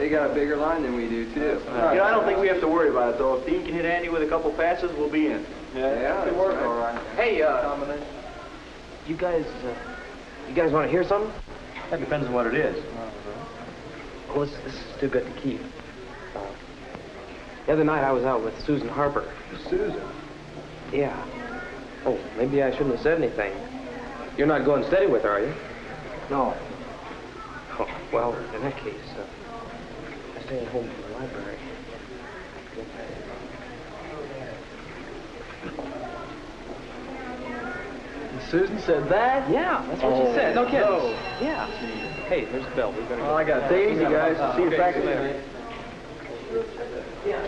They got a bigger line than we do, too. I don't think we have to worry about it, though. If Dean can hit Andy with a couple passes, we'll be in. Yeah, it work all right. Hey, you guys want to hear something? That depends on what it is. Well, this is too good to keep. The other night I was out with Susan Harper. Susan? Yeah. Oh, maybe I shouldn't have said anything. You're not going steady with her, are you? No. Oh, well, in that case, I stay at home from the library. Susan said that? Yeah, that's what she said. No kidding. No. Yeah. Hey, there's the bell. We better go. I got it. Stay easy, guys. See you back later.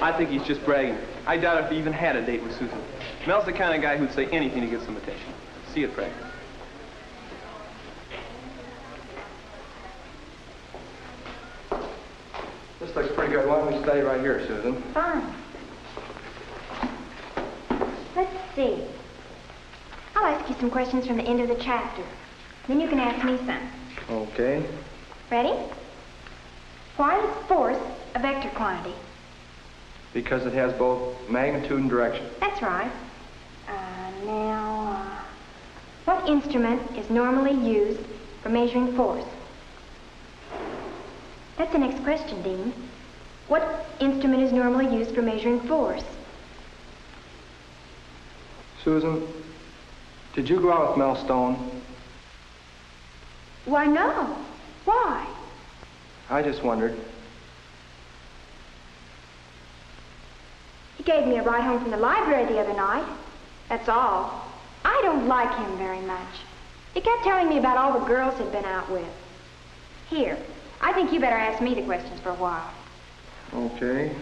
I think he's just bragging. I doubt if he even had a date with Susan. Mel's the kind of guy who'd say anything to get some attention. See you at practice. This looks pretty good. Why don't we stay right here, Susan? Fine. Let's see. I'll ask you some questions from the end of the chapter. Then you can ask me some. Okay. Ready? Why is force a vector quantity? Because it has both magnitude and direction. That's right. Now, what instrument is normally used for measuring force? That's the next question, Dean. What instrument is normally used for measuring force? Susan, did you go out with Mel Stone? Why, no. Why? I just wondered. He gave me a ride home from the library the other night. That's all. I don't like him very much. He kept telling me about all the girls he'd been out with. Here, I think you better ask me the questions for a while. Okay.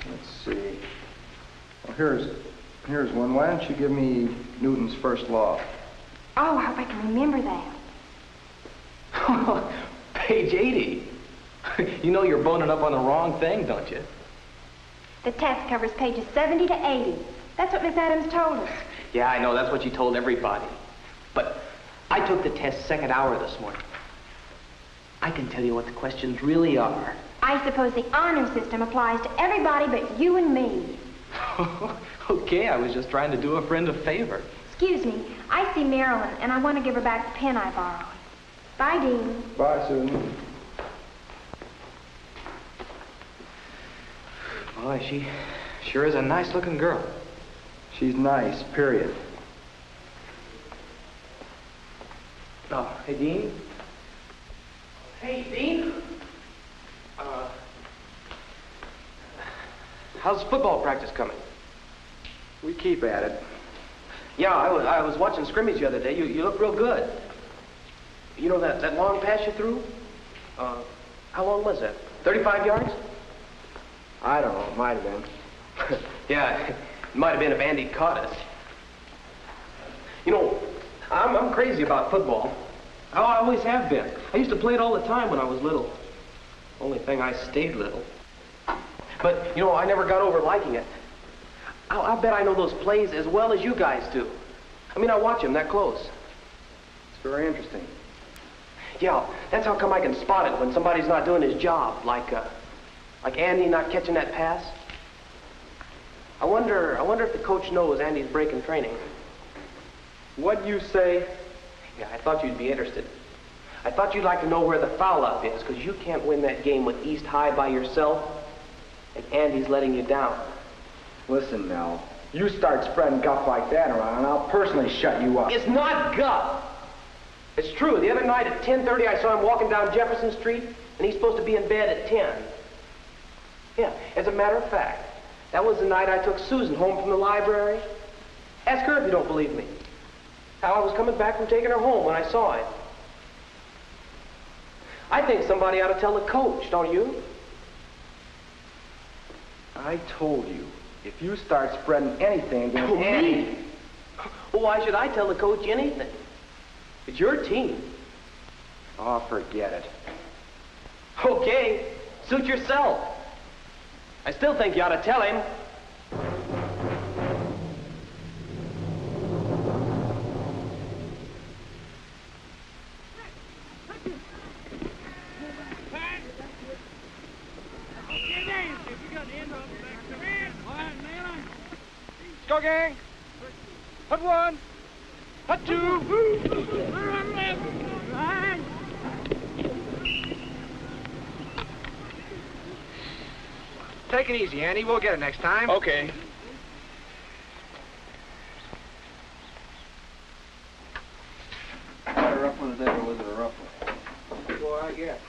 Let's see. Well, here's one. Why don't you give me Newton's first law? Oh, I hope I can remember that. Page 80. You know you're boning up on the wrong thing, don't you? The test covers pages 70 to 80. That's what Miss Adams told us. Yeah, I know. That's what she told everybody. But I took the test second hour this morning. I can tell you what the questions really are. I suppose the honor system applies to everybody but you and me. Okay, I was just trying to do a friend a favor. Excuse me. I see Marilyn, and I want to give her back the pen I borrowed. Bye, Dean. Bye, Susan. Boy, she sure is a nice-looking girl. She's nice, period. Oh, hey, Dean? Hey, Dean? How's football practice coming? We keep at it. Yeah, I was watching scrimmage the other day. You look real good. You know that long pass you threw? How long was that? 35 yards? I don't know. It might have been. Yeah, it might have been if Andy caught us. You know, I'm crazy about football. Oh, I always have been. I used to play it all the time when I was little. Only thing, I stayed little. But, you know, I never got over liking it. I'll bet I know those plays as well as you guys do. I mean, I watch them that close. It's very interesting. Yeah, that's how come I can spot it when somebody's not doing his job, like Andy not catching that pass. I wonder if the coach knows Andy's breaking training. What'd you say? Yeah, I thought you'd be interested. I thought you'd like to know where the foul-up is, because you can't win that game with East High by yourself, and Andy's letting you down. Listen, Mel. You start spreading guff like that around, and I'll personally shut you up. It's not guff. It's true. The other night at 10:30, I saw him walking down Jefferson Street, and he's supposed to be in bed at 10. Yeah, as a matter of fact, that was the night I took Susan home from the library. Ask her if you don't believe me. How I was coming back from taking her home when I saw it. I think somebody ought to tell the coach, don't you? I told you, if you start spreading anything against Me? Andy... Well, why should I tell the coach anything? It's your team. Oh, forget it. Okay, suit yourself. I still think you ought to tell him. go, gang. Hut one. Hut two. Take it easy, Andy. We'll get it next time. Okay. Was that a rough one today, or was it a rough one? Well, I guess.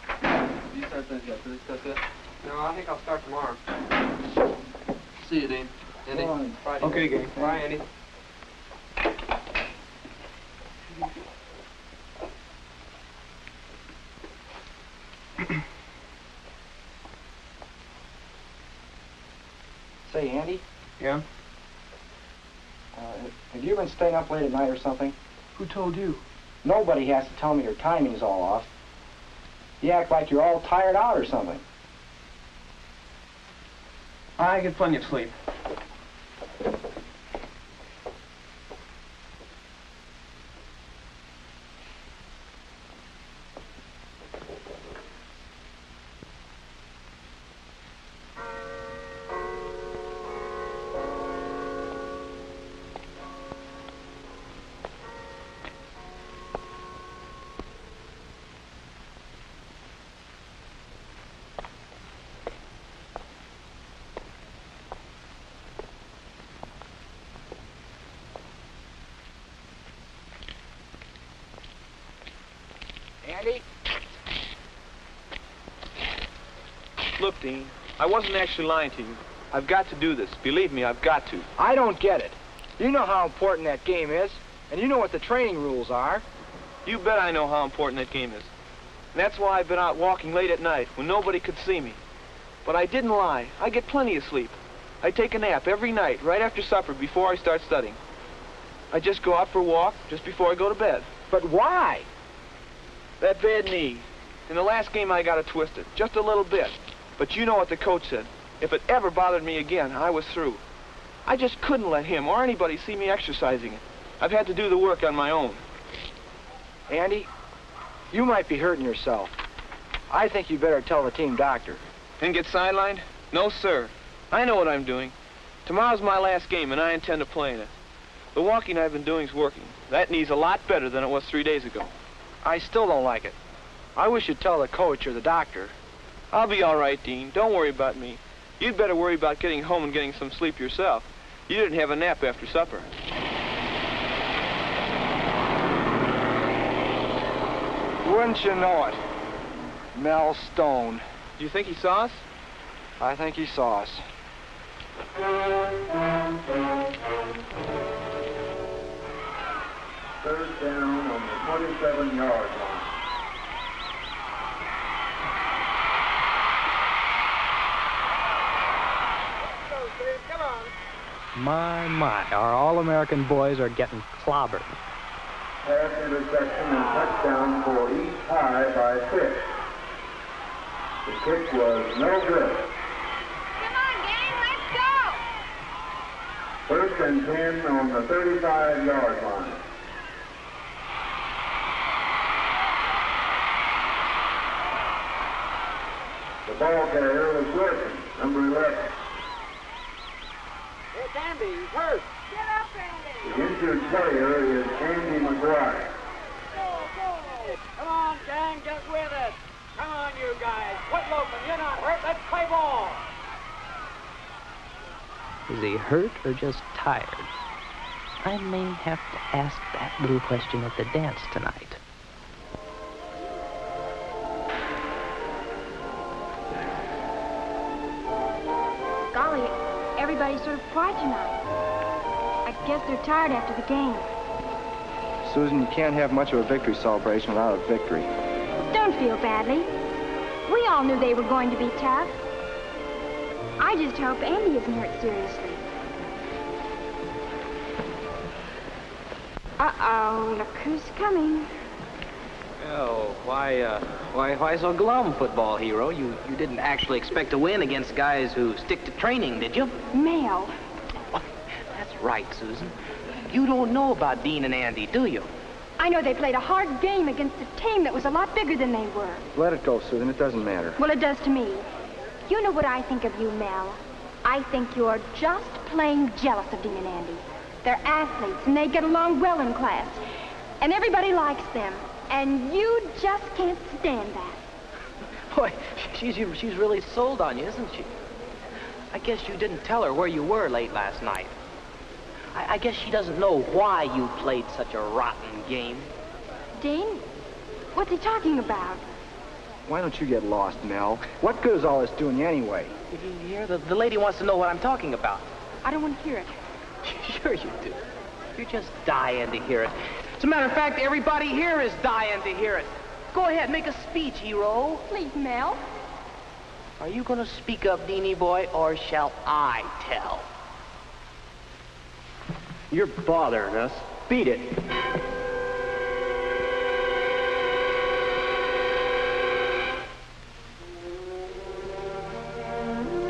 You start things yet? Did they cut that? No, I think I'll start tomorrow. See you, Dean. Andy. Friday. Okay, gang. Bye, Andy. Say, Andy, Yeah? have you been staying up late at night or something? Who told you? Nobody has to tell me your timing's all off. You act like you're all tired out or something. I get plenty of sleep. Andy? Look, Dean, I wasn't actually lying to you. I've got to do this. Believe me, I've got to. I don't get it. You know how important that game is, and you know what the training rules are. You bet I know how important that game is. And that's why I've been out walking late at night when nobody could see me. But I didn't lie. I get plenty of sleep. I take a nap every night, right after supper, before I start studying. I just go out for a walk just before I go to bed. But why? That bad knee. In the last game, I got it twisted. Just a little bit. But you know what the coach said. If it ever bothered me again, I was through. I just couldn't let him or anybody see me exercising it. I've had to do the work on my own. Andy, you might be hurting yourself. I think you better tell the team doctor. And get sidelined? No, sir. I know what I'm doing. Tomorrow's my last game, and I intend to play in it. The walking I've been doing's working. That knee's a lot better than it was 3 days ago. I still don't like it. I wish you'd tell the coach or the doctor. I'll be all right, Dean. Don't worry about me. You'd better worry about getting home and getting some sleep yourself. You didn't have a nap after supper. Wouldn't you know it? Mel Stone. Do you think he saw us? I think he saw us. Third down on the 27-yard line. My, our All-American boys are getting clobbered. Pass interception and touchdown for East High by 6. The kick was no good. Come on, gang, let's go! First and 10 on the 35-yard line. The ball carrier is Wilson, number 11. It's Andy. He's hurt. Get up, Andy! The injured player is Andy McGuire. Come on, gang. Get with it. Come on, you guys. Quit loafing. You're not hurt. Let's play ball. Is he hurt or just tired? I may have to ask that little question at the dance tonight. Golly, everybody's sort of quiet tonight. I guess they're tired after the game. Susan, you can't have much of a victory celebration without a victory. Don't feel badly. We all knew they were going to be tough. I just hope Andy isn't hurt seriously. Uh-oh, look who's coming. Oh, why so glum, football hero? You didn't actually expect to win against guys who stick to training, did you? Mel. That's right, Susan. You don't know about Dean and Andy, do you? I know they played a hard game against a team that was a lot bigger than they were. Let it go, Susan. It doesn't matter. Well, it does to me. You know what I think of you, Mel. I think you're just plain jealous of Dean and Andy. They're athletes, and they get along well in class. And everybody likes them. And you just can't stand that. Boy, she's really sold on you, isn't she? I guess you didn't tell her where you were late last night. I guess she doesn't know why you played such a rotten game. Dean, what's he talking about? Why don't you get lost, Mel? What good is all this doing you anyway? Did you hear? The lady wants to know what I'm talking about. I don't want to hear it. Sure you do. You're just dying to hear it. As a matter of fact, everybody here is dying to hear it. Go ahead, make a speech, hero. Please, Mel. Are you going to speak up, Deanie boy, or shall I tell? You're bothering us. Beat it.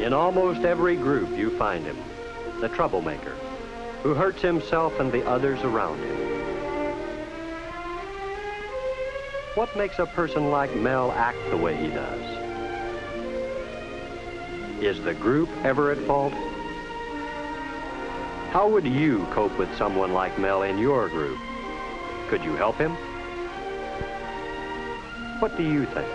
In almost every group you find him, the troublemaker, who hurts himself and the others around him. What makes a person like Mel act the way he does? Is the group ever at fault? How would you cope with someone like Mel in your group? Could you help him? What do you think?